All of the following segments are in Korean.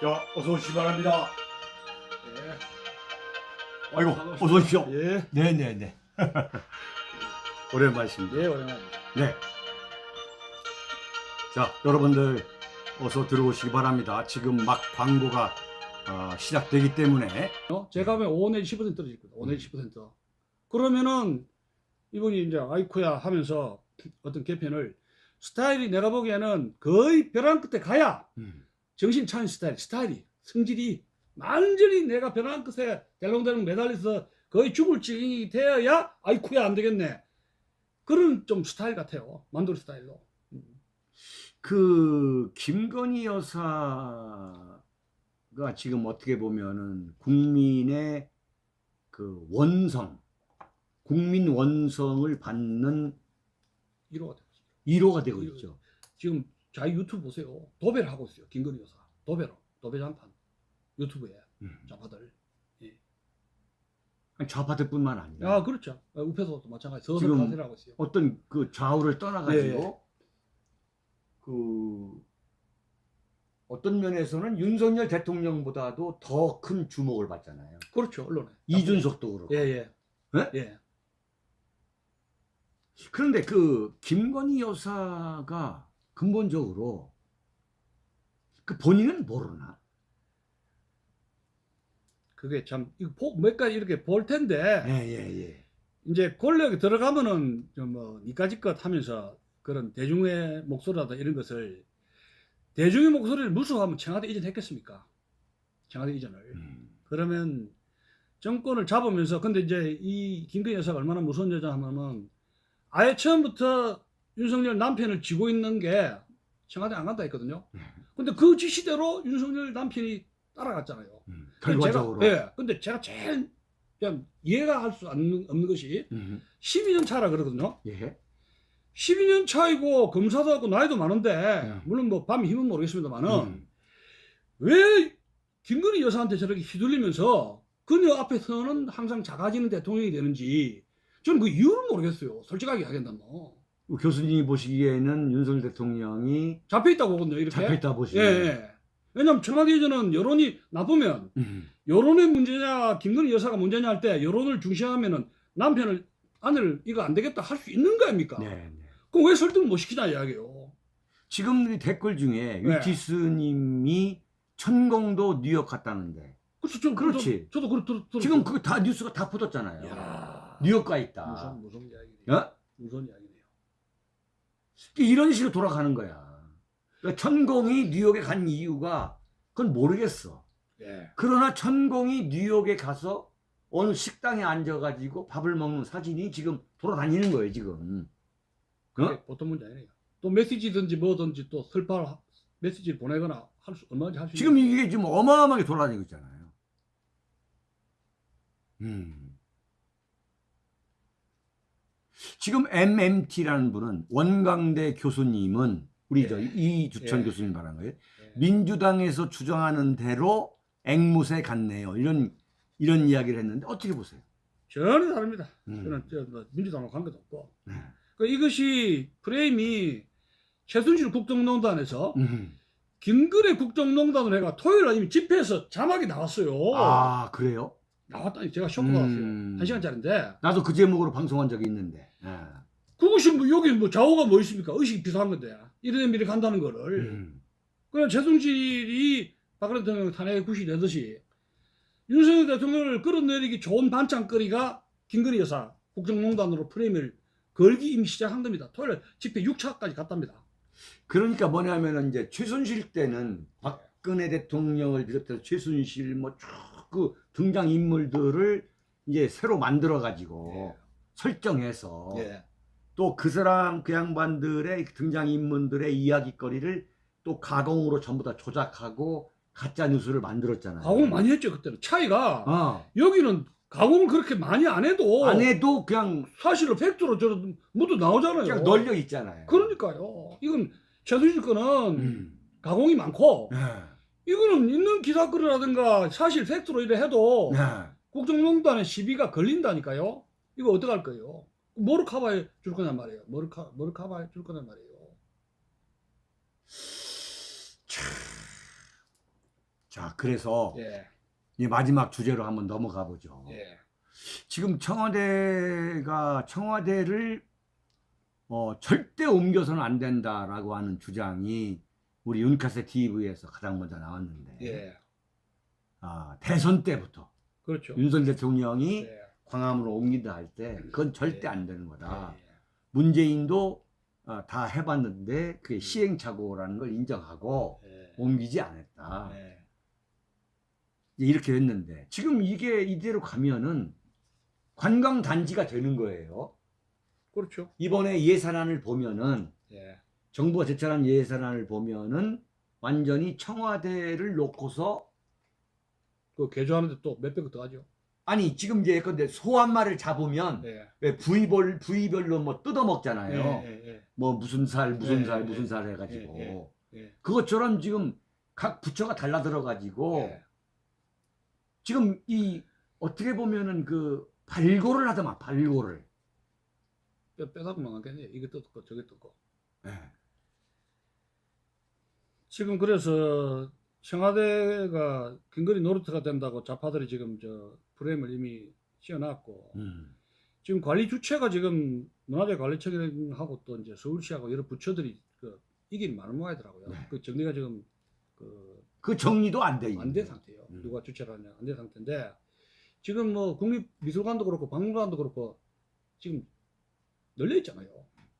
자, 어서 오시기 바랍니다. 예. 아이고, 반갑습니다. 어서 오십시오. 예. 네네네. 오랜만이십니다. 예, 오랜만입니다. 네. 자, 여러분들 어서 들어오시기 바랍니다. 지금 막 광고가 시작되기 때문에. 제가 하면 5 내지 10% 떨어질 거다. 5 내지 10%. 그러면은 이분이 이제 아이쿠야 하면서 어떤 개편을 스타일이 내가 보기에는 거의 벼랑 끝에 가야 정신 차린 스타일이 성질이 완전히 내가 벼랑 끝에 델롱델롱 매달려서 거의 죽을 지경이 되어야 아이쿠야 안 되겠네. 그런 좀 스타일 같아요. 만돌 스타일로. 그 김건희 여사가 지금 어떻게 보면은 국민의 그 원성, 국민 원성을 받는 1호가 되고 있어요. 1호가 되고 있죠. 지금 자기 유튜브 보세요. 도배를 하고 있어요. 김건희 여사. 도배 장판. 유튜브에 좌파들. 예. 아니, 좌파들뿐만 아니라 그렇죠. 우패소도 마찬가지. 지금 서서 가세를 하고 있어요. 어떤 그 좌우를 떠나가지고 네. 그 어떤 면에서는 윤석열 대통령보다도 더 큰 주목을 받잖아요. 그렇죠. 언론에. 이준석도 그렇고. 예. 네? 예. 그런데 그 김건희 여사가 근본적으로 그 본인은 모르나? 그게 참 몇 가지 이렇게 볼 텐데 예. 이제 권력에 들어가면은 좀 니까지 것 하면서 그런 대중의 목소리라든가 이런 것을 대중의 목소리를 무시하면 청와대 이전했겠습니까? 청와대 이전을. 그러면 정권을 잡으면서 근데 이제 이 김건희 여사가 얼마나 무서운 여자 하면은 아예 처음부터 윤석열 남편을 쥐고 있는 게 청와대 안 간다 했거든요. 근데 그 지시대로 윤석열 남편이 따라갔잖아요. 결과적으로. 근데 제가 제일 그냥 이해가 할 수 없는 것이 12년 차라 그러거든요. 예. 12년 차이고 검사도 하고 나이도 많은데 물론 뭐 밤이 힘은 모르겠습니다만은 왜 김건희 여사한테 저렇게 휘둘리면서 그녀 앞에서는 항상 작아지는 대통령이 되는지 저는 그 이유를 모르겠어요. 솔직하게 하겠다면. 교수님이 보시기에는 윤석열 대통령이 잡혀있다고 보거든요. 이렇게. 잡혀있다 보시면. 예. 왜냐면 청와대 이전은 여론이 나쁘면 여론의 문제냐 김건희 여사가 문제냐 할 때 여론을 중시하면은 남편을 아내를 이거 안 되겠다 할 수 있는 거 아닙니까? 네. 그럼 왜 설득을 못 시키냐 이야기요. 지금 이 댓글 중에 네. 위티스님이 천공도 뉴욕 갔다는데. 그렇죠. 그렇지. 저도 들었어요. 지금 그거 다 뉴스가 다 퍼졌잖아요. 이야, 뉴욕 가 있다. 무슨 이야기네요. 어? 무슨 이야기네요. 이런 식으로 돌아가는 거야. 그러니까 천공이 뉴욕에 간 이유가 그건 모르겠어. 예. 그러나 천공이 뉴욕에 가서 어느 식당에 앉아가지고 밥을 먹는 사진이 지금 돌아다니는 거예요, 지금. 그게 보통 문제 아니에요. 또 메시지든지 뭐든지 또 설파를 메시지를 보내거나 얼마든지 할 수 지금 있는. 이게 지금 어마어마하게 돌아다니고 있잖아요. 지금 MMT라는 분은 원광대 교수님은 우리 저 이주천 교수님 말한 거예요. 민주당에서 주장하는 대로 앵무새 같네요. 이런 이야기를 했는데 어떻게 보세요? 전혀 다릅니다. 저는 민주당하고 관계도 없고. 그러니까 이것이 프레임이 최순실 국정농단에서 김근혜 국정농단을 해가 토요일 날 이미 집회에서 자막이 나왔어요. 아, 그래요? 나왔다니 제가 쇼크 받았어요. 1시간짜리인데. 나도 그 제목으로 방송한 적이 있는데. 그것이 뭐 여기 뭐 좌우가 뭐 있습니까? 의식이 비슷한 건데. 이런 미리 간다는 거를. 그냥 최순실이 박근혜 대통령 탄핵에 굿이 되듯이 윤석열 대통령을 끌어내리기 좋은 반찬거리가 김건희 여사 국정농단으로 프레임을 걸기 이미 시작한 겁니다. 토요일 집회 6차까지 갔답니다. 그러니까 뭐냐면은 이제 최순실 때는 박근혜 대통령을 비롯해서 최순실 뭐 쭉 그 등장 인물들을 이제 새로 만들어 가지고 설정해서 또 그 사람 그 양반들의 등장 인물들의 이야기거리를 또 가공으로 전부 다 조작하고 가짜 뉴스를 만들었잖아요. 가공 많이 했죠 그때는. 차이가 여기는 가공을 그렇게 많이 안 해도 그냥 사실로 팩트로 저 모두 나오잖아요. 그냥 널려 있잖아요. 그러니까요. 이건 최순실 거는 가공이 많고 이거는 있는 기사거리라든가 사실 팩트로 이래 해도 국정농단의 시비가 걸린다니까요. 이거 어떡할 거예요? 뭐를 커버해 줄 거냔 말이에요. 뭐를 커버해 줄 거냔 말이에요. 자, 그래서 예, 이 마지막 주제로 한번 넘어가 보죠. 예, 지금 청와대를 절대 옮겨서는 안 된다라고 하는 주장이 우리 윤카세 TV에서 가장 먼저 나왔는데, 예, 대선 때부터 그렇죠. 윤석열 대통령이 예, 광화문으로 옮긴다 할 때 그건 절대 예. 안 되는 거다. 예, 문재인도 다 해봤는데 그게 시행착오라는 걸 인정하고 예, 옮기지 않았다. 예, 이렇게 했는데 지금 이게 이대로 가면은 관광단지가 되는 거예요. 그렇죠. 이번에 예산안을 보면은 예, 정부가 제출한 예산안을 보면은 완전히 청와대를 놓고서 그 개조하는데 또 몇백억 더하죠. 아니 지금 이제 근데 소 한 마리를 잡으면 예, 왜 부위별로 뭐 뜯어먹잖아요. 예, 뭐 무슨 살 예, 무슨 살 해가지고 예, 그것처럼 지금 각 부처가 달라들어가지고 예. 지금 이 어떻게 보면은 그 발굴을 하더만 발굴을. 빼다 보면 안 되네. 이게 뜯고 저게 뜯고. 예. 지금 그래서 청와대가 근거리 노릇가 된다고 좌파들이 지금 저 프레임을 이미 씌워놨고 지금 관리 주체가 지금 문화재관리청하고 또 이제 서울시하고 여러 부처들이 그 이길 많은 모양이더라고요. 네. 그 정리가 지금 그 정리도 안 돼. 안 된 상태예요. 누가 주체를 하냐 안 된 상태인데 지금 뭐 국립미술관도 그렇고 박물관도 그렇고 지금 널려 있잖아요.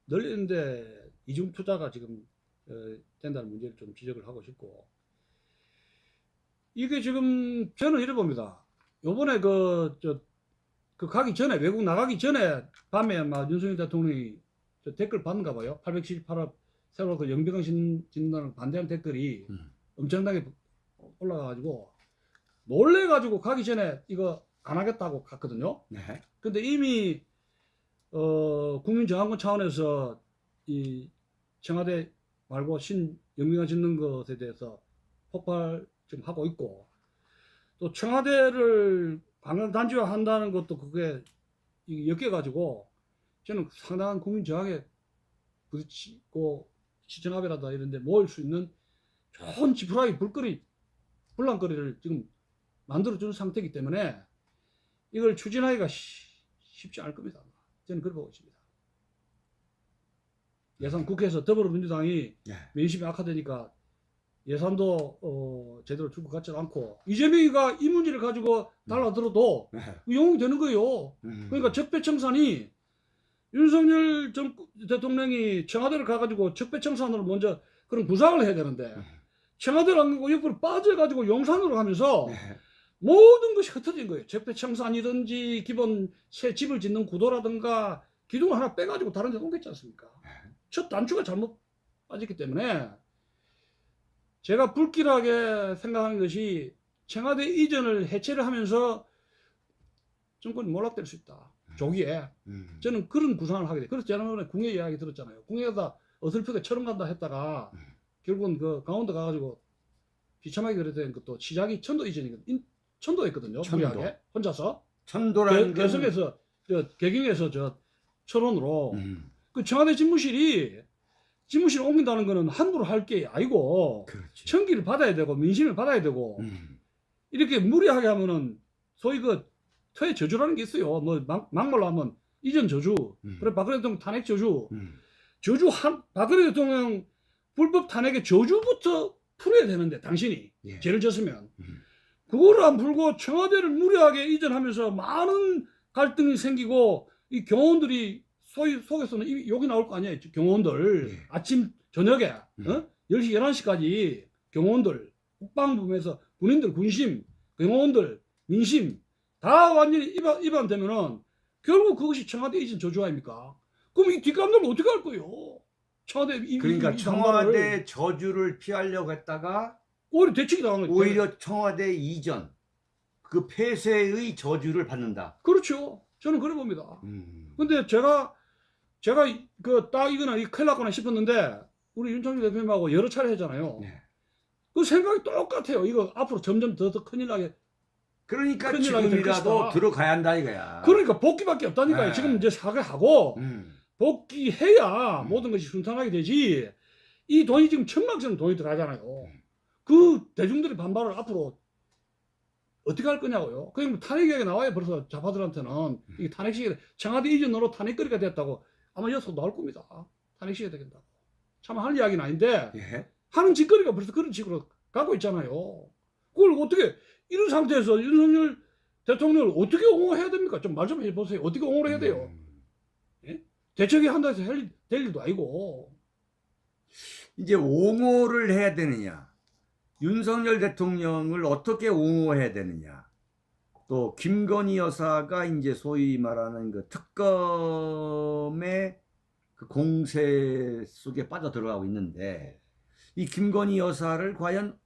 널려 있는데 이중 투자가 지금 된다는 문제를 좀 지적을 하고 싶고 이게 지금 저는 이래 봅니다. 요번에 그 가기 전에 외국 나가기 전에 밤에 막 윤석열 대통령이 댓글 받는가 봐요. 878억 새로 그 영병 진단을 반대하는 댓글이 엄청나게 올라가가지고 놀래가지고 가기 전에 이거 안 하겠다고 갔거든요. 네. 근데 이미 국민정안권 차원에서 이 청와대 말고 영민관 짓는 것에 대해서 폭발 지금 하고 있고 또 청와대를 관광단지화 한다는 것도 그게 엮여가지고 저는 상당한 국민 저항에 부딪히고 시청합이라다 이런데 모일 수 있는 좋은 지푸라기 불랑거리를 지금 만들어주는 상태이기 때문에 이걸 추진하기가 쉽지 않을 겁니다. 저는 그렇게 보고 있습니다. 예산 국회에서 더불어민주당이 민심이 악화되니까 예산도 제대로 줄 것 같지 않고 이재명이가 이 문제를 가지고 달라들어도 용이 되는 거예요. 그러니까 적폐청산이 윤석열 대통령이 청와대를 가가지고 적폐청산으로 먼저 그런 구상을 해야 되는데 청와대를 안 가고 옆으로 빠져가지고 용산으로 가면서 모든 것이 흩어진 거예요. 적폐청산이든지 기본 새 집을 짓는 구도라든가 기둥을 하나 빼가지고 다른 데 옮겼지 않습니까? 첫 단추가 잘못 빠졌기 때문에 제가 불길하게 생각하는 것이 청와대 이전을 해체를 하면서 정권이 몰락될 수 있다. 조기에. 저는 그런 구상을 하게 돼. 그래서 지난번에 궁예 이야기 들었잖아요. 궁예가 어설프게 철원 간다 했다가 결국은 그 강원도 가가지고 비참하게 그랬던 것도 시작이 천도 이전이거든요. 천도였거든요. 무리하게 혼자서. 천도라는 개성에서 개경에서 철원으로 그 청와대 집무실 옮긴다는 거는 함부로 할 게 아니고 그렇지. 청기를 받아야 되고 민심을 받아야 되고 이렇게 무리하게 하면은 소위 그 터의 저주라는 게 있어요. 뭐 막말로 하면 이전 저주, 그래 박근혜 대통령 탄핵 저주, 박근혜 대통령 불법 탄핵의 저주부터 풀어야 되는데 당신이 죄를 졌으면 그거를 안 풀고 청와대를 무리하게 이전하면서 많은 갈등이 생기고 이 경호원들이 소위 속에서는 욕이 나올 거 아니에요. 경호원들 아침 저녁에 10시 11시까지 경호원들 국방부에서 군인들 군심 경호원들 민심 다 완전히 입안되면은 결국 그것이 청와대 이전 저주 아닙니까? 그럼 이 뒷감당을 어떻게 할 거예요? 그러니까 청와대 저주를 피하려고 했다가 오히려 대치기 당하는 거예요. 오히려 청와대 이전 그 폐쇄의 저주를 받는다. 그렇죠. 저는 그래 봅니다. 근데 제가 그 딱 이거나 이 큰일 났구나 싶었는데 우리 윤석열 대표님하고 여러 차례 했잖아요. 그 생각이 똑같아요. 이거 앞으로 점점 더 큰일 나게. 그러니까 큰일 나게 될 지금이라도 것이다. 들어가야 한다 이거야. 그러니까 복귀밖에 없다니까요. 지금 이제 사과하고 복귀해야 모든 것이 순탄하게 되지. 이 돈이 지금 천막처럼 돈이 들어가잖아요. 그 대중들의 반발을 앞으로 어떻게 할 거냐고요. 그냥 탄핵 이야기 나와요. 벌써 좌파들한테는 이게 탄핵 시기에 청와대 이전으로 탄핵거리가 됐다고 아마 여기서 나올 겁니다. 탄핵 시기가 되겠다고. 참 할 이야기는 아닌데 예. 하는 짓거리가 벌써 그런 식으로 가고 있잖아요. 그걸 어떻게 이런 상태에서 윤석열 대통령을 어떻게 옹호해야 됩니까? 좀 말 좀 해보세요. 어떻게 옹호를 해야 돼요? 대책이 한다 해서 될 일도 아니고. 이제 옹호를 해야 되느냐, 윤석열 대통령을 어떻게 옹호해야 되느냐, 또 김건희 여사가 이제 소위 말하는 그 특검의 그 공세 속에 빠져 들어가고 있는데, 이 김건희 여사를 과연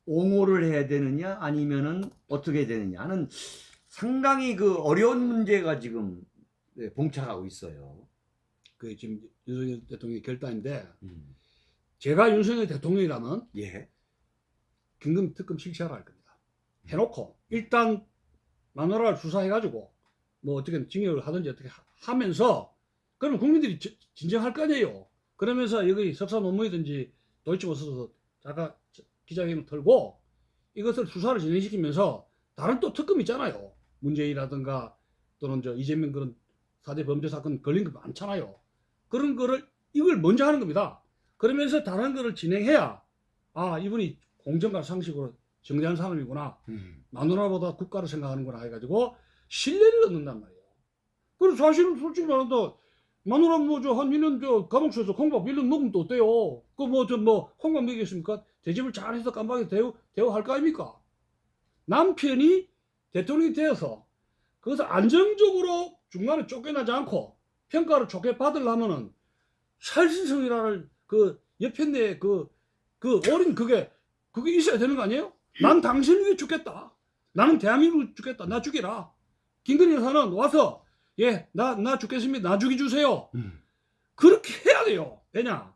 옹호를 해야 되느냐 아니면은 어떻게 해야 되느냐 하는 상당히 그 어려운 문제가 지금 봉착하고 있어요. 그 지금 윤석열 대통령의 결단인데 제가 윤석열 대통령이라면 예. 긴급 특검 실시하라 할 겁니다. 해놓고 일단 마누라를 수사해가지고 뭐 어떻게 징역을 하든지 어떻게 하면서 그러면 국민들이 진정할 거 아니에요. 그러면서 여기 석사 논문이든지 도이치모터스 작가 기자회견을 털고 이것을 수사를 진행시키면서 다른 또 특검 있잖아요. 문재인이라든가 또는 저 이재명 그런 4대 범죄 사건 걸린 거 많잖아요. 그런 거를 이걸 먼저 하는 겁니다. 그러면서 다른 거를 진행해야 아 이분이 공정과 상식으로 정대한 사람이구나. 마누라보다 국가를 생각하는구나 해가지고 신뢰를 얻는단 말이에요. 그래서 사실은 솔직히 말해서 마누라 뭐 저 한 1년 저 감옥에서 콩밥 1년 먹으면 또 어때요? 그 뭐 저 뭐 콩밥 먹이겠습니까? 대접을 잘해서 깜빡이 대우할 거 아닙니까? 남편이 대통령이 되어서 그것을 안정적으로 중간에 쫓겨나지 않고 평가를 좋게 받으려면은 살신성이라는 그 옆에 내 그 어린 그게 있어야 되는 거 아니에요? 난 당신을 위해 죽겠다. 나는 대한민국을 죽겠다. 나 죽이라. 김건희 여사는 와서 예, 나 죽겠습니다. 나 죽여주세요. 그렇게 해야 돼요. 왜냐?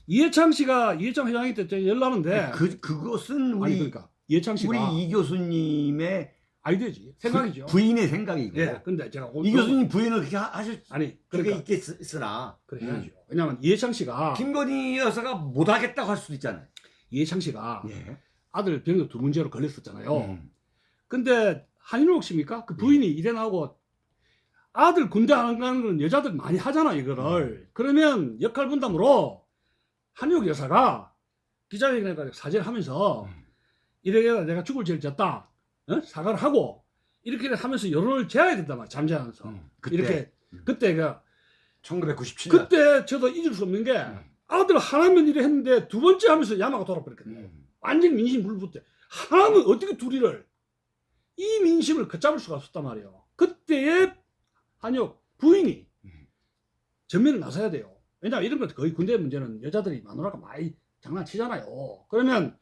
이해창 회장이 때 연락하는데 그것은 아니 그러니까 이해창 씨가 우리 이 교수님의 아이디어지 생각이죠. 부인의 생각이고. 예, 근데 제가 이 교수님 부인을 그렇게 하실 아니 그게 그러니까 있겠으나 그래 해야죠. 왜냐면 이해창 씨가 김건희 여사가 못하겠다고 할 수도 있잖아요. 이해창 씨가 예. 아들 병역 두 문제로 걸렸었잖아요. 근데 한인옥 씨입니까? 그 부인이 이래 나오고 아들 군대 안 가는 건 여자들 많이 하잖아 이거를. 그러면 역할 분담으로 한인옥 여사가 기자회견에 가지고 사죄를 하면서 이래가 내가 죽을 죄를 졌다. 사과를 하고 이렇게 하면서 여론을 재야 된단 말이야. 잠재하면서. 그때, 이렇게 그때가 1997년. 그때 저도 잊을 수 없는 게 아들 하나면 이래 했는데 두 번째 하면서 야마가 돌아버렸거든요. 완전 민심 불붙대. 하나면 어떻게 둘이를 이 민심을 걷잡을 수가 없었단 말이에요. 그때의 한옥 부인이 전면을 나서야 돼요. 왜냐하면 이런 것 거의 군대 문제는 여자들이 마누라가 많이 장난치잖아요. 그러면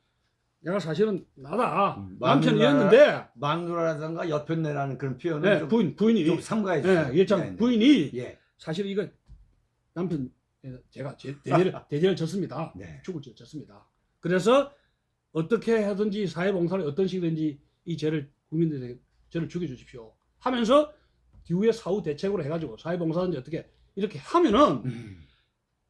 내가 사실은 나다 남편이었는데 마누라라든가 여편네라는 그런 표현을 네, 부인이 좀 삼가해 주세요. 일장 부인이 예. 사실 이거 남편 제가 대죄를 졌습니다. 네. 죽을 죄를 졌습니다. 그래서 어떻게 하든지 사회봉사를 어떤 식이든지 이 죄를 국민들에게 저를 죽여주십시오 하면서 뒤에 사후 대책으로 해가지고 사회봉사든지 어떻게 이렇게 하면은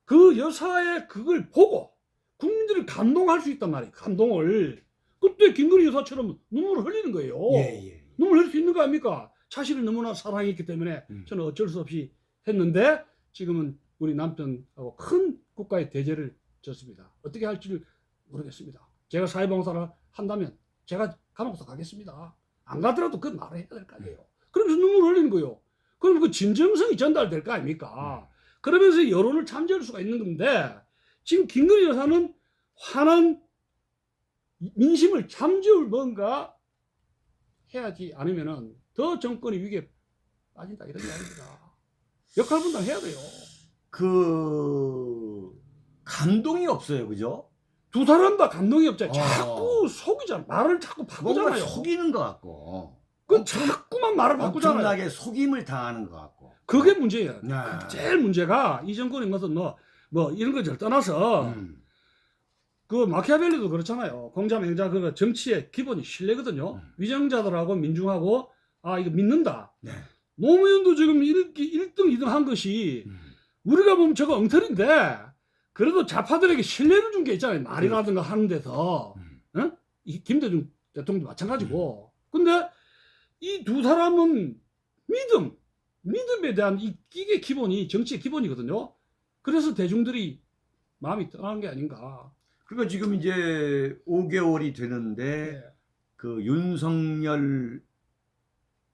그 여사의 그걸 보고 국민들을 감동할 수 있단 말이에요. 감동을. 그때 김건희 여사처럼 눈물을 흘리는 거예요. 예. 눈물 흘릴 수 있는 거 아닙니까? 자신을 너무나 사랑했기 때문에 저는 어쩔 수 없이 했는데 지금은 우리 남편하고 큰 국가의 대죄를 졌습니다. 어떻게 할지를 모르겠습니다. 제가 사회봉사를 한다면 제가 감옥도 가겠습니다. 안 가더라도 그 말을 해야 될 거 아니에요. 그러면서 눈물 흘리는 거예요. 그럼 그 진정성이 전달될 거 아닙니까? 그러면서 여론을 참조할 수가 있는 건데 지금 김건희 여사는 화난 민심을 참조할 뭔가 해야지 않으면은 더 정권이 위기에 빠진다 이런 게 아닙니다. 역할 분담 해야 돼요. 그 감동이 없어요, 그죠? 두 사람 다 감동이 없잖아요. 자꾸 속이잖아. 말을 자꾸 뭔가 바꾸잖아요. 속이는 것 같고. 그 자꾸만 말을 바꾸잖아요. 엄청나게 속임을 당하는 것 같고. 그게 문제예요. 네. 제일 문제가 이 정권이 무슨 뭐 이런 것을 떠나서 그 마키아벨리도 그렇잖아요. 공자맹자 그 정치의 기본이 신뢰거든요. 위정자들하고 민중하고 아 이거 믿는다. 네. 노무현도 지금 1등 2등 한 것이 우리가 보면 저거 엉터리인데 그래도 좌파들에게 신뢰를 준 게 있잖아요. 말이라든가 하는 데서. 응? 이 김대중 대통령도 마찬가지고. 근데 이 두 사람은 믿음에 대한 이게 기본이 정치의 기본이거든요. 그래서 대중들이 마음이 떠나는 게 아닌가. 그러니까 지금 이제 5개월이 되는데 예. 그 윤석열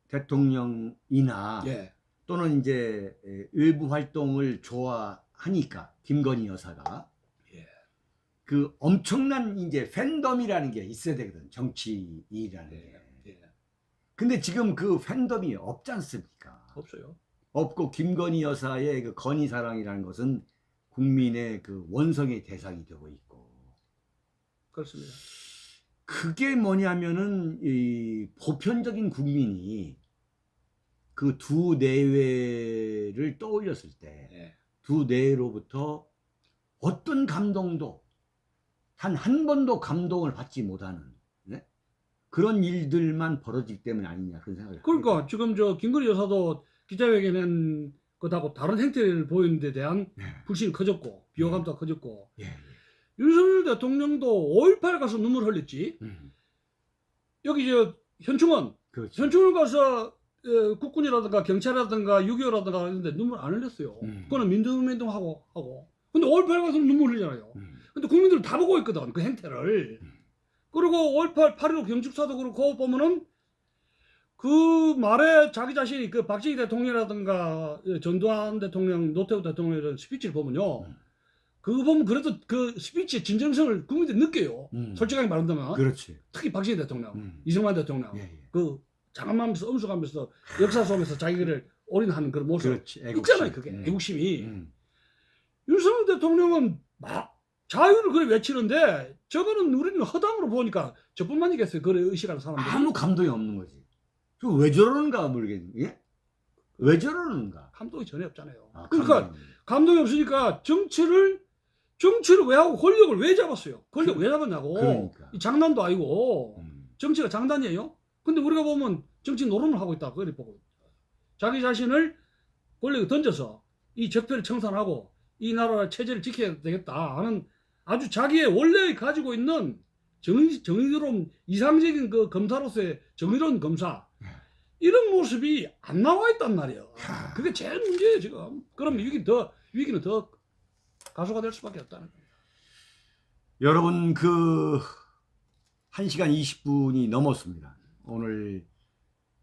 대통령이나 예. 또는 이제 외부 활동을 좋아하니까 김건희 여사가 예. 그 엄청난 이제 팬덤이라는 게 있어야 되거든, 정치인이라는 게. 예. 근데 지금 그 팬덤이 없지 않습니까? 없어요. 없고 김건희 여사의 그 건희 사랑이라는 것은 국민의 그 원성의 대상이 되고 있고, 그렇습니다. 그게 뭐냐면은 이 보편적인 국민이 그 두 내외를 떠올렸을 때 예. 두 내외로부터 어떤 감동도 단 한 번도 감동을 받지 못하는, 네? 그런 일들만 벌어지기 때문에 아니냐, 그런 생각을 그러니까 합니다. 지금 저 김건희 여사도 기자회견한 것하고 다른 행태를 보이는 데 대한 네. 불신이 커졌고 비호감도 커졌고 예, 예. 윤석열 대통령도 5.18 가서 눈물 흘렸지. 여기 저 현충원 그렇죠. 현충원 가서 국군이라든가 경찰이라든가 6.25라든가 했는데 눈물 안 흘렸어요. 그거는 민둥민둥하고 근데 5.18 가서 눈물 흘리잖아요. 근데 국민들은 다 보고 있거든, 그 행태를. 그리고 5.18 8.15 경축사도 그렇고 보면은 그 말에 자기 자신이 그 박정희 대통령이라든가 전두환 대통령, 노태우 대통령 이런 스피치를 보면요. 그거 보면 그래도 그 스피치의 진정성을 국민들이 느껴요. 솔직하게 말한다면. 그렇지. 특히 박정희 대통령, 이승만 대통령. 예, 예. 그 장엄하면서 엄숙하면서 역사 속에서 자기를 올인하는 그런 모습. 그렇지. 애국심. 있잖아요, 그게. 애국심이. 음. 윤석열 대통령은 막 자유를 그래 외치는데 저거는 우리는 허당으로 보니까 저뿐만이겠어요. 그래 의식하는 사람들. 아무 감동이 없는 거지. 그 왜 저러는가 모르겠네. 예? 왜 저러는가? 감동이 전혀 없잖아요. 아, 그러니까 감동이 없으니까 정치를 왜 하고 권력을 왜 잡았어요? 권력 왜 잡았냐고. 그러니까. 이 장난도 아니고. 정치가 장난이에요? 근데 우리가 보면 정치 노름을 하고 있다. 그래 보고. 자기 자신을 권력에 던져서 이 적폐를 청산하고 이 나라 체제를 지켜야 되겠다 하는 아주 자기의 원래 가지고 있는 정의로운 이상적인 그 검사로서의 정의로운 검사 이런 모습이 안 나와 있단 말이에요. 그게 제일 문제예요 지금. 그럼 위기는 더 가소가 될 수밖에 없다는 거예요. 여러분, 그 1시간 20분이 넘었습니다. 오늘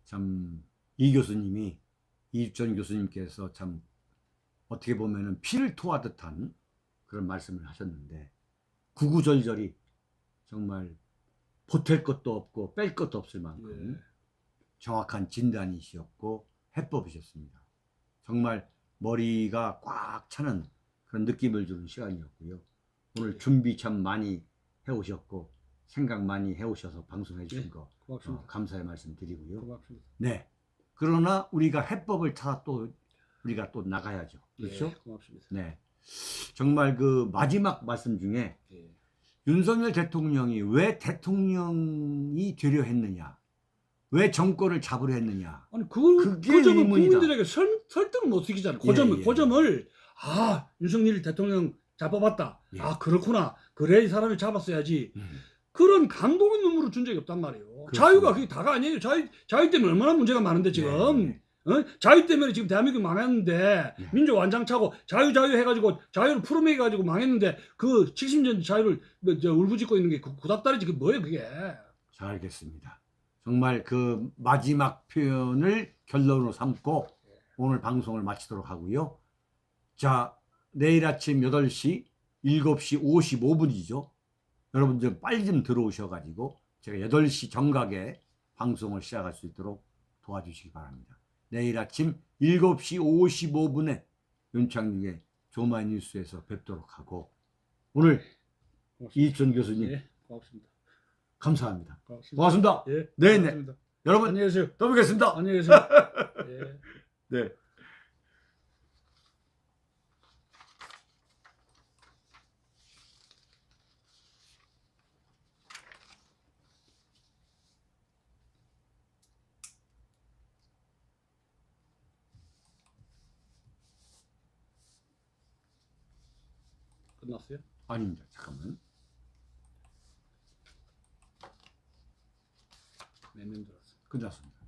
참 이준 교수님께서 참 어떻게 보면은 피를 토하듯한 그런 말씀을 하셨는데, 구구절절히 정말 보탤 것도 없고 뺄 것도 없을 만큼 정확한 진단이셨고 해법이셨습니다. 정말 머리가 꽉 차는 그런 느낌을 주는 시간이었고요. 오늘 준비 참 많이 해오셨고 생각 많이 해오셔서 방송해 주신 거 감사의 말씀 드리고요. 고맙습니다. 네. 그러나 우리가 해법을 찾아 우리가 또 나가야죠. 그렇죠? 예, 고맙습니다. 네. 정말 그 마지막 말씀 중에 윤석열 대통령이 왜 대통령이 되려 했느냐, 왜 정권을 잡으려 했느냐. 아니 그게 그 점은 의문이다. 국민들에게 설득을 못 시키잖아요. 그 예. 점을 윤석열 대통령 잡아봤다. 예. 그렇구나. 그래 이 사람을 잡았어야지. 그런 감동의 눈물을 준 적이 없단 말이에요. 그렇습니다. 자유가 그게 다가 아니에요. 자유 때문에 얼마나 문제가 많은데 지금. 네. 자유 때문에 지금 대한민국이 망했는데 민족 완장차고 자유 해가지고 자유를 풀어매가지고 망했는데 그 70년 자유를 울부짖고 있는 게 구닥다리지. 그게 뭐예요 그게. 잘 알겠습니다. 정말 그 마지막 표현을 결론으로 삼고 오늘 방송을 마치도록 하고요. 자, 내일 아침 8시 7시 55분이죠. 여러분 좀 빨리 좀 들어오셔가지고 제가 8시 정각에 방송을 시작할 수 있도록 도와주시기 바랍니다. 내일 아침 7시 55분에 윤창중의 조마이뉴스에서 뵙도록 하고, 오늘 이준 교수님 네, 고맙습니다. 감사합니다. 고맙습니다. 고맙습니다. 예, 네네. 고맙습니다. 여러분 안녕히 계세요. 또 뵙겠습니다. 안녕히 계세요. 예. 네. 끝났어요? 아닙니다. 잠깐만. 몇 명 들었어요? 끝났습니다.